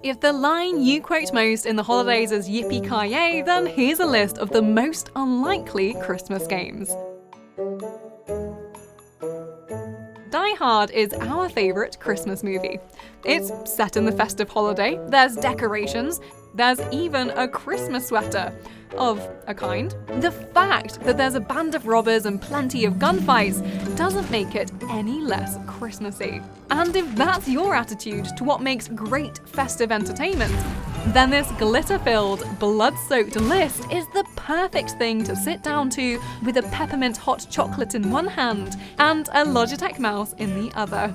If the line you quote most in the holidays is yippee-ki-yay, then here's a list of the most unlikely Christmas games. Die Hard is our favourite Christmas movie. It's set in the festive holiday, there's decorations, there's even a Christmas sweater. Of a kind. The fact that there's a band of robbers and plenty of gunfights doesn't make it any less Christmassy. And if that's your attitude to what makes great festive entertainment, then this glitter-filled, blood-soaked list is the perfect thing to sit down to with a peppermint hot chocolate in one hand and a Logitech mouse in the other.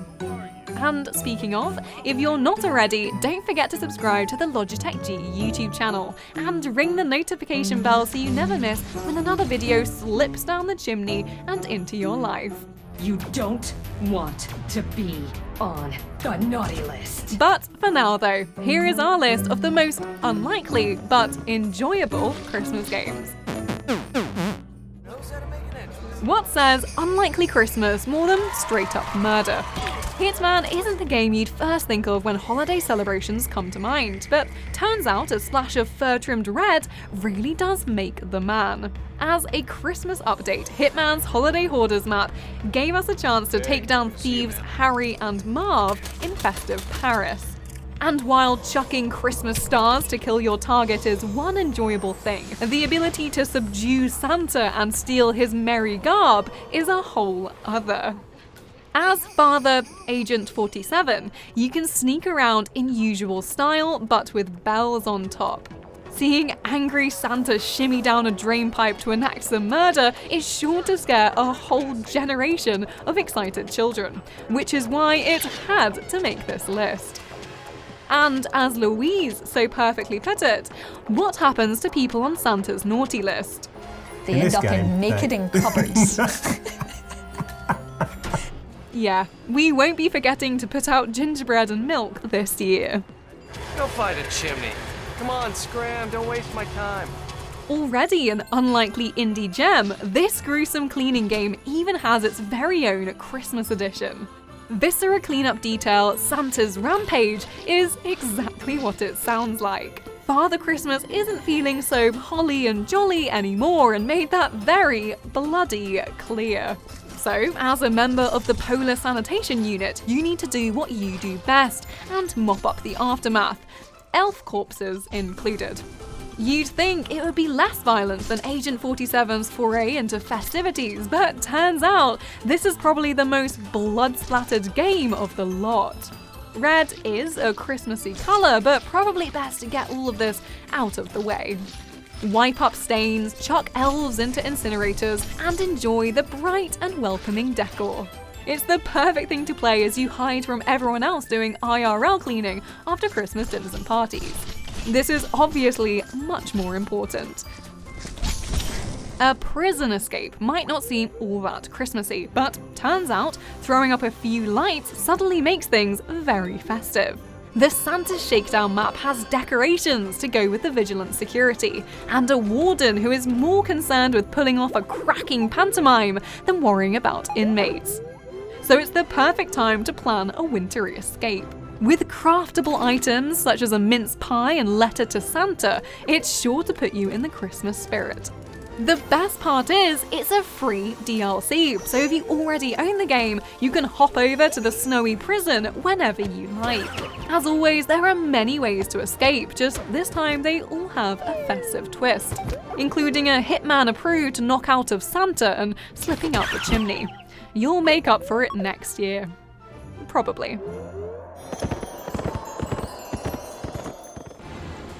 And speaking of, if you're not already, don't forget to subscribe to the Logitech G YouTube channel and ring the notification bell so you never miss when another video slips down the chimney and into your life. You don't want to be on the naughty list. But for now though, here is our list of the most unlikely but enjoyable Christmas games. What says unlikely Christmas more than straight up murder? Hitman isn't the game you'd first think of when holiday celebrations come to mind, but turns out a splash of fur-trimmed red really does make the man. As a Christmas update, Hitman's Holiday Hoarders map gave us a chance to take down thieves Harry and Marv in festive Paris. And while chucking Christmas stars to kill your target is one enjoyable thing, the ability to subdue Santa and steal his merry garb is a whole other. As Father Agent 47, you can sneak around in usual style, but with bells on top. Seeing angry Santa shimmy down a drain pipe to enact some murder is sure to scare a whole generation of excited children, which is why it had to make this list. And as Louise so perfectly put it, what happens to people on Santa's naughty list? They end up in naked in cupboards. Yeah, we won't be forgetting to put out gingerbread and milk this year. Go find a chimney. Come on, scram, don't waste my time. Already an unlikely indie gem, this gruesome cleaning game even has its very own Christmas edition. Viscera cleanup detail Santa's Rampage is exactly what it sounds like. Father Christmas isn't feeling so holly and jolly anymore and made that very bloody clear. So, as a member of the Polar Sanitation Unit, you need to do what you do best and mop up the aftermath, elf corpses included. You'd think it would be less violent than Agent 47's foray into festivities, but turns out this is probably the most blood-splattered game of the lot. Red is a Christmassy colour, but probably best to get all of this out of the way. Wipe up stains, chuck elves into incinerators, and enjoy the bright and welcoming decor. It's the perfect thing to play as you hide from everyone else doing IRL cleaning after Christmas dinners and parties. This is obviously much more important. A prison escape might not seem all that Christmassy, but turns out throwing up a few lights suddenly makes things very festive. The Santa Shakedown map has decorations to go with the vigilant security, and a warden who is more concerned with pulling off a cracking pantomime than worrying about inmates. So it's the perfect time to plan a wintry escape. With craftable items such as a mince pie and letter to Santa, it's sure to put you in the Christmas spirit. The best part is, it's a free DLC, so if you already own the game, you can hop over to the snowy prison whenever you like. As always, there are many ways to escape, just this time they all have a festive twist, including a Hitman-approved knockout of Santa and slipping out the chimney. You'll make up for it next year. Probably.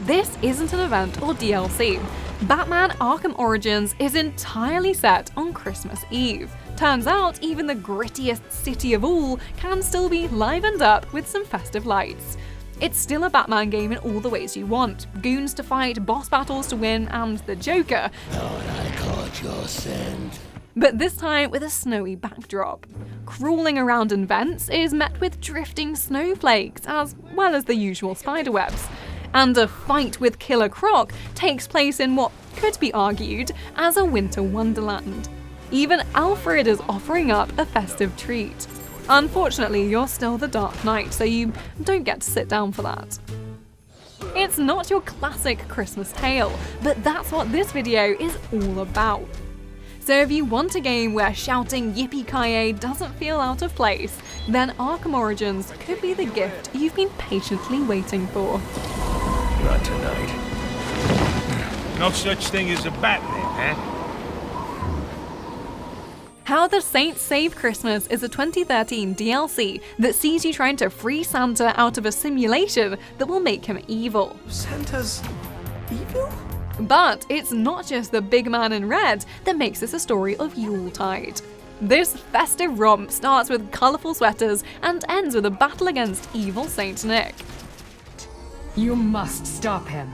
This isn't an event or DLC. Batman Arkham Origins is entirely set on Christmas Eve. Turns out even the grittiest city of all can still be livened up with some festive lights. It's still a Batman game in all the ways you want. Goons to fight, boss battles to win, and the Joker. I caught your scent. But this time with a snowy backdrop. Crawling around in vents is met with drifting snowflakes, as well as the usual spiderwebs. And a fight with Killer Croc takes place in what could be argued as a winter wonderland. Even Alfred is offering up a festive treat. Unfortunately, you're still the Dark Knight, so you don't get to sit down for that. It's not your classic Christmas tale, but that's what this video is all about. So if you want a game where shouting yippee-ki-yay doesn't feel out of place, then Arkham Origins could be the gift you've been patiently waiting for. Not tonight. No such thing as a Batman, huh? How the Saints Save Christmas is a 2013 DLC that sees you trying to free Santa out of a simulation that will make him evil. Santa's evil? But it's not just the big man in red that makes this a story of Yuletide. This festive romp starts with colourful sweaters and ends with a battle against evil Saint Nick. You must stop him.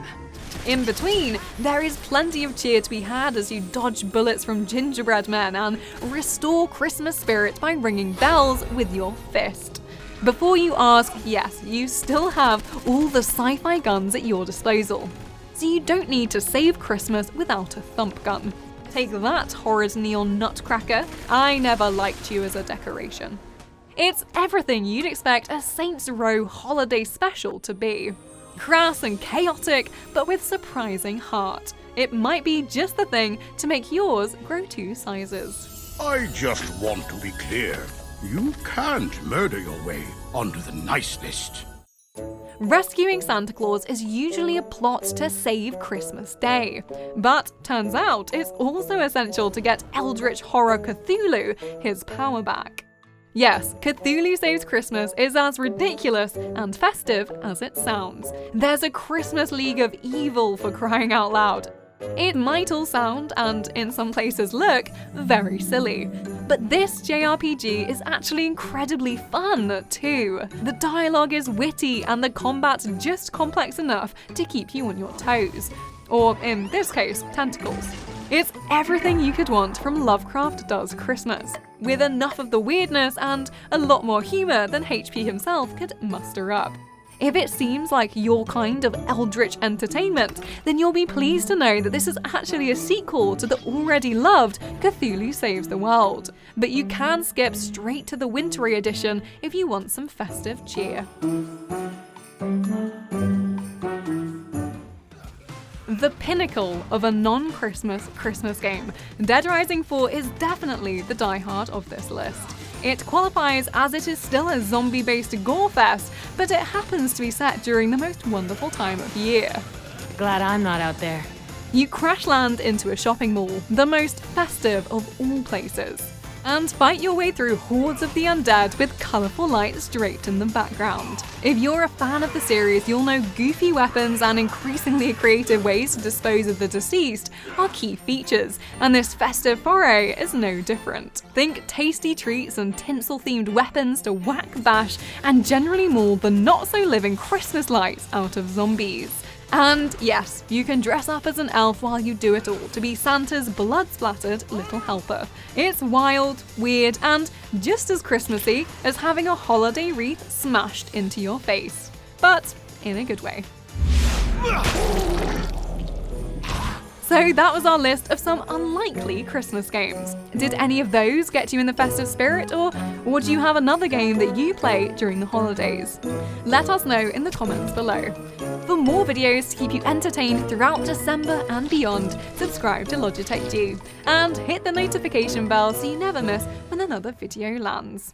In between, there is plenty of cheer to be had as you dodge bullets from gingerbread men and restore Christmas spirit by ringing bells with your fist. Before you ask, yes, you still have all the sci-fi guns at your disposal. So you don't need to save Christmas without a thump gun. Take that, horrid neon nutcracker. I never liked you as a decoration. It's everything you'd expect a Saints Row holiday special to be. Crass and chaotic, but with surprising heart. It might be just the thing to make yours grow 2 sizes. I just want to be clear. You can't murder your way onto the nice list. Rescuing Santa Claus is usually a plot to save Christmas Day, but turns out it's also essential to get Eldritch Horror Cthulhu his power back. Yes, Cthulhu Saves Christmas is as ridiculous and festive as it sounds. There's a Christmas League of Evil, for crying out loud. It might all sound, and in some places look, very silly. But this JRPG is actually incredibly fun, too. The dialogue is witty and the combat's just complex enough to keep you on your toes. Or, in this case, tentacles. It's everything you could want from Lovecraft Does Christmas, with enough of the weirdness and a lot more humour than HP himself could muster up. If it seems like your kind of eldritch entertainment, then you'll be pleased to know that this is actually a sequel to the already loved Cthulhu Saves the World. But you can skip straight to the wintry edition if you want some festive cheer. The pinnacle of a non-Christmas Christmas game, Dead Rising 4 is definitely the diehard of this list. It qualifies as it is still a zombie-based gore fest, but it happens to be set during the most wonderful time of year. Glad I'm not out there. You crash land into a shopping mall, the most festive of all places, and fight your way through hordes of the undead with colourful lights draped in the background. If you're a fan of the series, you'll know goofy weapons and increasingly creative ways to dispose of the deceased are key features, and this festive foray is no different. Think tasty treats and tinsel-themed weapons to whack, bash, and generally maul the not-so-living Christmas lights out of zombies. And yes, you can dress up as an elf while you do it all to be Santa's blood-splattered little helper. It's wild, weird, and just as Christmassy as having a holiday wreath smashed into your face. But in a good way. So that was our list of some unlikely Christmas games. Did any of those get you in the festive spirit, or do you have another game that you play during the holidays? Let us know in the comments below. For more videos to keep you entertained throughout December and beyond, subscribe to Logitech G, and hit the notification bell so you never miss when another video lands.